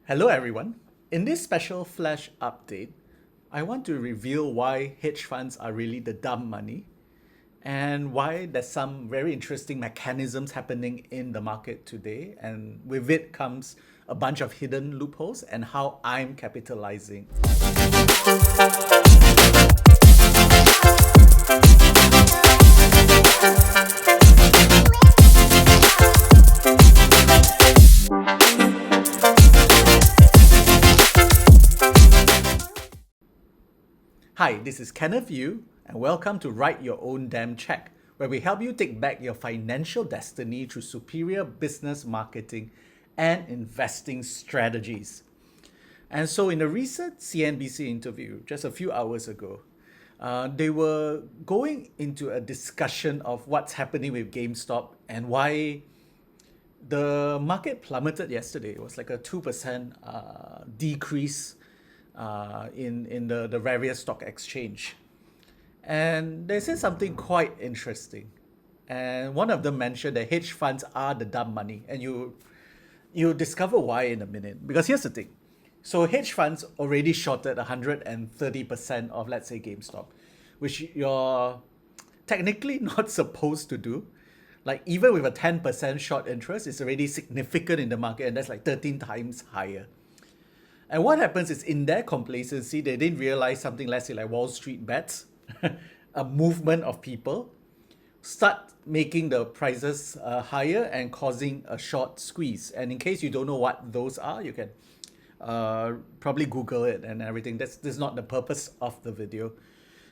Hello everyone. In this special flash update, I want to reveal why hedge funds are really the dumb money and why there's some very interesting mechanisms happening in the market today, and with it comes a bunch of hidden loopholes and how I'm capitalizing. Hi, this is Kenneth Yu, and welcome to Write Your Own Damn Check, where we help you take back your financial destiny through superior business marketing and investing strategies. And so, in a recent CNBC interview just a few hours ago, they were going into a discussion of what's happening with GameStop and why the market plummeted yesterday. It was like a 2% decrease in the various stock exchange. And they said something quite interesting. And one of them mentioned that hedge funds are the dumb money. And you discover why in a minute. Because here's the thing. So hedge funds already shorted 130% of, let's say, GameStop, which you're technically not supposed to do. Like even with a 10% short interest, it's already significant in the market, and that's like 13 times higher. And what happens is, in their complacency, they didn't realize something, let's say like Wallstreetbets, a movement of people start making the prices higher and causing a short squeeze. And in case you don't know what those are, you can probably Google it and everything. This is not the purpose of the video.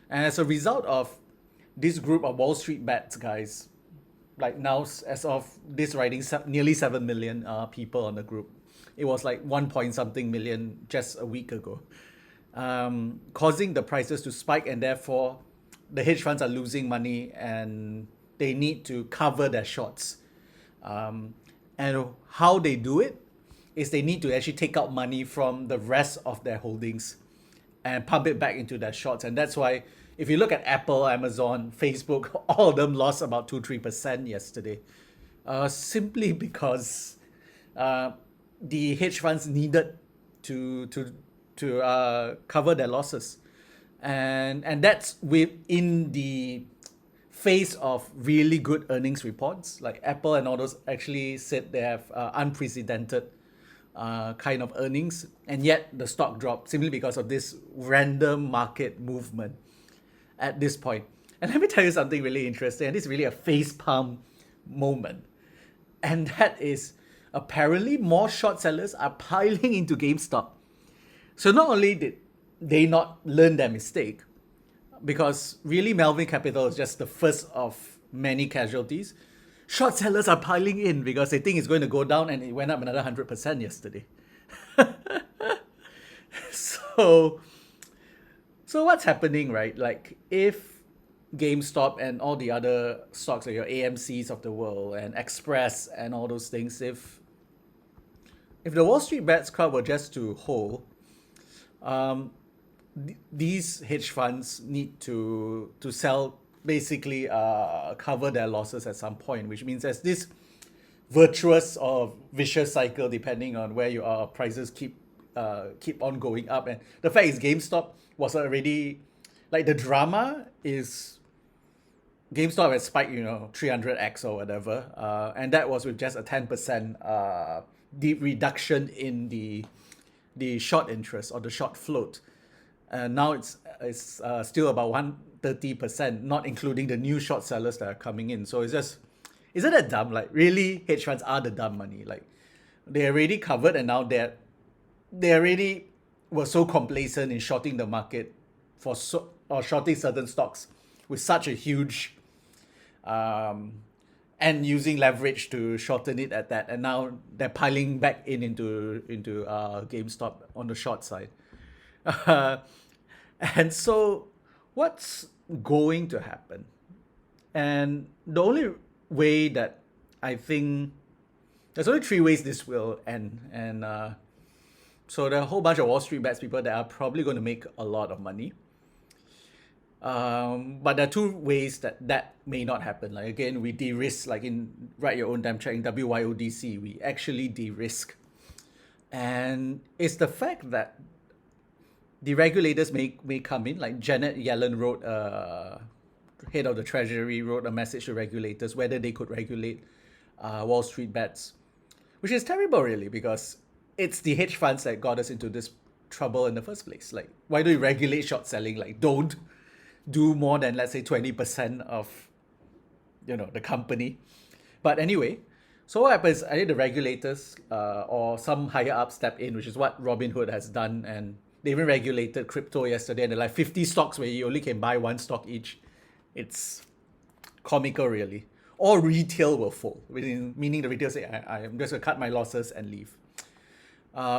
And as a result of this group of Wall Street bets guys, like now as of this writing, nearly 7 million people on the group. It was like 1 point something million just a week ago, causing the prices to spike, and therefore the hedge funds are losing money and they need to cover their shorts. And how they do it is they need to actually take out money from the rest of their holdings and pump it back into their shorts. And that's why if you look at Apple, Amazon, Facebook, all of them lost about 2-3% yesterday, simply because the hedge funds needed to cover their losses, and that's within the face of really good earnings reports. Like Apple and all those actually said they have unprecedented kind of earnings, and yet the stock dropped simply because of this random market movement at this point. And let me tell you something really interesting, and this is really a facepalm moment, and that is apparently more short sellers are piling into GameStop. So not only did they not learn their mistake, because really Melvin Capital is just the first of many casualties, short sellers are piling in because they think it's going to go down, and it went up another 100% yesterday. so so what's happening, right? Like if GameStop and all the other stocks, like your AMCs of the world and Express and all those things, if the Wall Street bets crowd were just to hold, these hedge funds need to sell, basically cover their losses at some point, which means there's this virtuous or vicious cycle depending on where you are. Prices keep on going up, and the fact is GameStop was already, like, the drama is GameStop has spiked 300x or whatever, and that was with just a 10% deep reduction in the short interest or the short float. And now it's still about 130%, not including the new short sellers that are coming in. So it's just, isn't that dumb? Like, really, hedge funds are the dumb money. Like, they're already covered, and now they already were so complacent in shorting the market or shorting certain stocks with such a huge and using leverage to shorten it at that, and now they're piling back into GameStop on the short side. And so what's going to happen? And the only way that I think, there's only three ways this will end. And so there are a whole bunch of Wall Street bets people that are probably going to make a lot of money. But there are two ways that may not happen. Like, again, we de-risk, like in Write Your Own Damn Check in WYODC, we actually de-risk. And it's the fact that the regulators may come in, like Janet Yellen wrote, head of the Treasury wrote a message to regulators whether they could regulate Wall Street bets, which is terrible, really, because it's the hedge funds that got us into this trouble in the first place. Like, why do you regulate short selling? Like, don't do more than, let's say, 20% of, the company. But anyway, so what happens? I think the regulators or some higher up step in, which is what Robinhood has done, and they even regulated crypto yesterday, and they're like 50 stocks where you only can buy one stock each. It's comical, really. Or retail will fall, meaning the retail say, I'm just going to cut my losses and leave,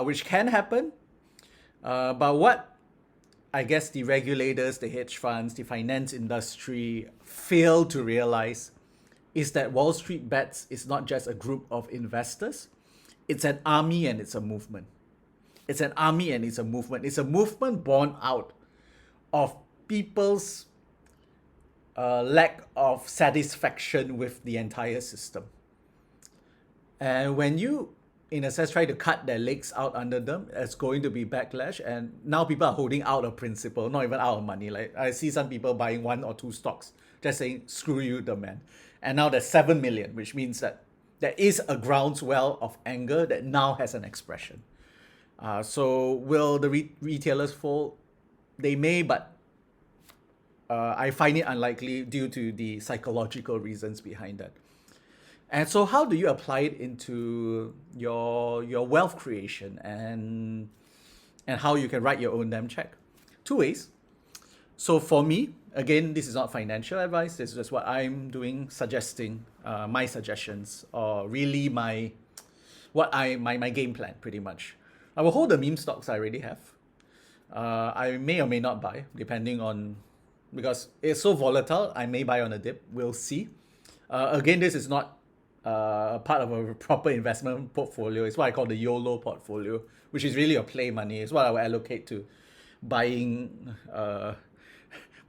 which can happen. But what I guess the regulators, the hedge funds, the finance industry fail to realize is that Wall Street Bets is not just a group of investors, it's an army and it's a movement. It's an army and it's a movement. It's a movement born out of people's lack of satisfaction with the entire system. And when you, in a sense, try to cut their legs out under them, it's going to be backlash. And now people are holding out of principle, not even out of money. Like, I see some people buying 1 or 2 stocks, just saying, screw you, the man. And now there's 7 million, which means that there is a groundswell of anger that now has an expression. So will the retailers fall? They may, but I find it unlikely due to the psychological reasons behind that. And so how do you apply it into your wealth creation and how you can write your own damn check? 2 ways. So for me, again, this is not financial advice. This is just what I'm doing, suggesting my suggestions, or really my game plan, pretty much. I will hold the meme stocks I already have. I may or may not buy, depending on, because it's so volatile, I may buy on a dip. We'll see. Again, this is not part of a proper investment portfolio. It's what I call the YOLO portfolio, which is really a play money. It's what I will allocate to buying a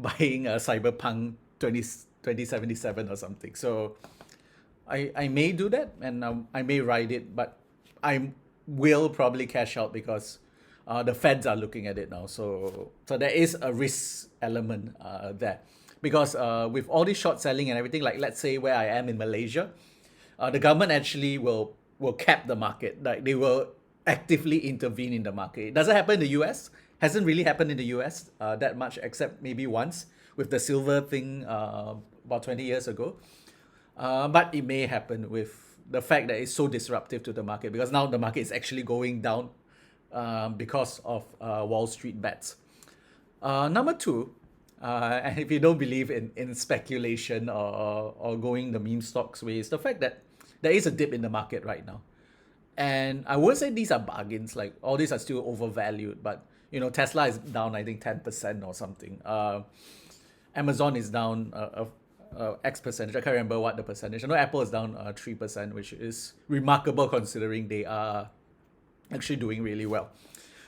Cyberpunk 2077 or something. So I may do that, and I may ride it, but I will probably cash out because the Feds are looking at it now. So there is a risk element there. Because with all this short selling and everything, like let's say where I am in Malaysia, the government actually will cap the market. Like they will actively intervene in the market. It doesn't happen in the US. Hasn't really happened in the US that much, except maybe once with the silver thing about 20 years ago. But it may happen with the fact that it's so disruptive to the market, because now the market is actually going down because of Wall Street bets. Number 2, and if you don't believe in speculation or going the meme stocks way, is the fact that there is a dip in the market right now. And I would say these are bargains, like all these are still overvalued, but Tesla is down, I think 10% or something. Amazon is down X percentage. I can't remember what the percentage. I know Apple is down 3%, which is remarkable considering they are actually doing really well.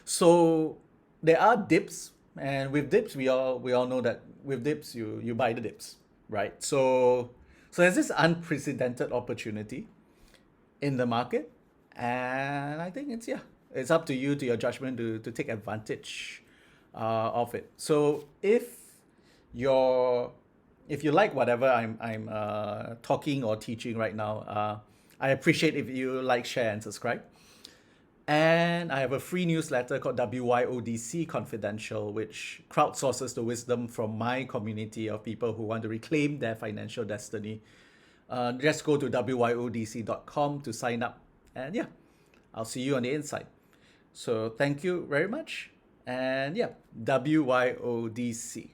So there are dips, and with dips, we all know that with dips you buy the dips, right? So there's this unprecedented opportunity in the market, and I think it's up to you, to your judgment, to take advantage of it. So if you like whatever I'm talking or teaching right now, I appreciate if you like, share, and subscribe. And I have a free newsletter called WYODC Confidential, which crowdsources the wisdom from my community of people who want to reclaim their financial destiny. Just go to WYODC.com to sign up. And I'll see you on the inside. So thank you very much. And WYODC.